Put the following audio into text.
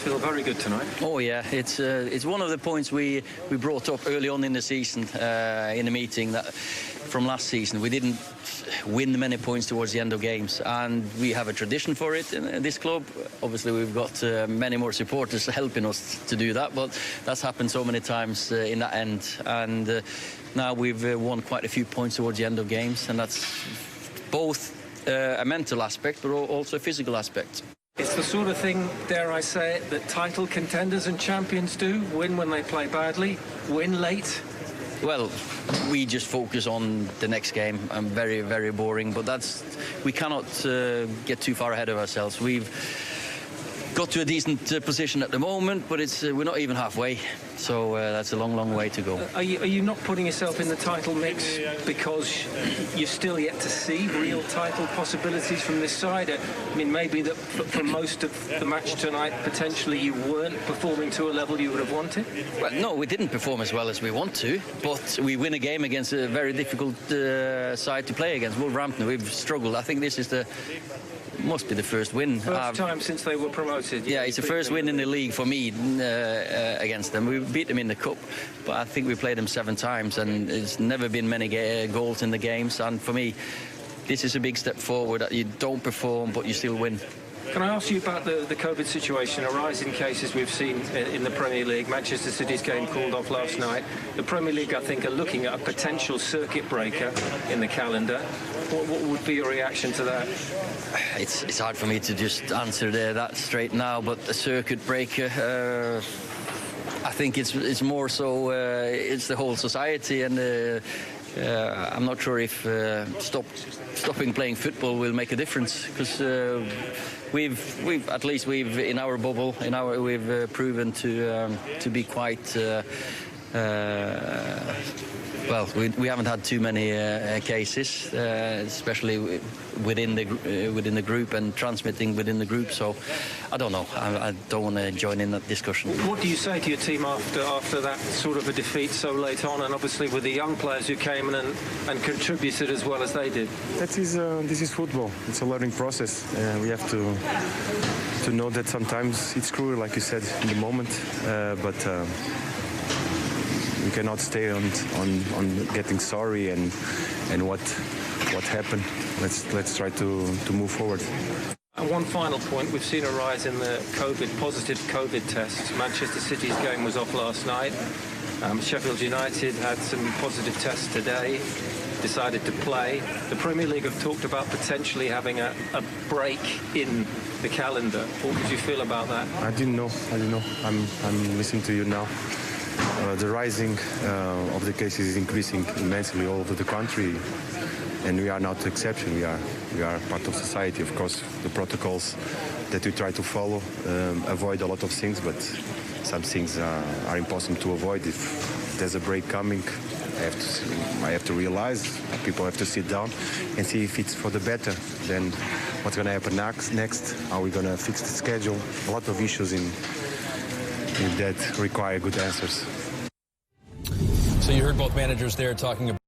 feel very good tonight. Oh yeah, it's one of the points we brought up early on in the season in the meeting, that from last season we didn't win many points towards the end of games, and we have a tradition for it in this club. Obviously we've got many more supporters helping us to do that, but that's happened so many times in that end, and now we've won quite a few points towards the end of games, and that's both a mental aspect but also a physical aspect. It's the sort of thing, dare I say it, that title contenders and champions do: win when they play badly, win late. Well, we just focus on the next game. I'm very, very boring, but we cannot get too far ahead of ourselves. We've got to a decent position at the moment, but we're not even halfway, so that's a long, long way to go. Are you not putting yourself in the title mix because you're still yet to see real title possibilities from this side? I mean, maybe that for most of the match tonight, potentially you weren't performing to a level you would have wanted? Well, no, we didn't perform as well as we want to, but we win a game against a very difficult side to play against, Wolverhampton. We've struggled. I think this is must be the first win. First time since they were promoted. Yeah, it's the first win in the league for me against them. We beat them in the cup, but I think we played them 7 times, and it's never been many goals in the games. And for me, this is a big step forward. That you don't perform, but you still win. Can I ask you about the COVID situation? A rise in cases we've seen in the Premier League. Manchester City's game called off last night. The Premier League, I think, are looking at a potential circuit breaker in the calendar. What would be your reaction to that? It's hard for me to just answer that straight now, but a circuit breaker, I think it's more so it's the whole society, and I'm not sure if stopping playing football will make a difference, because we've at least in our bubble we've proven to be quite well, we haven't had too many cases, especially within the group and transmitting within the group. So I don't know. I don't want to join in that discussion. What do you say to your team after that sort of a defeat so late on, and obviously with the young players who came in and contributed as well as they did? This is football. It's a learning process. We have to know that sometimes it's cruel, like you said, in the moment, but. We cannot stay on getting sorry and what happened. Let's try to move forward. And one final point: we've seen a rise in the positive COVID tests. Manchester City's game was off last night. Sheffield United had some positive tests today, decided to play. The Premier League have talked about potentially having a break in the calendar. What would you feel about that? I didn't know. I'm listening to you now. The rising of the cases is increasing immensely all over the country, and we are not the exception. We are part of society. Of course, the protocols that we try to follow avoid a lot of things, but some things are impossible to avoid. If there's a break coming, I have to realize people have to sit down and see if it's for the better. Then what's going to happen next? Are we going to fix the schedule? A lot of issues in that require good answers. So you heard both managers there talking about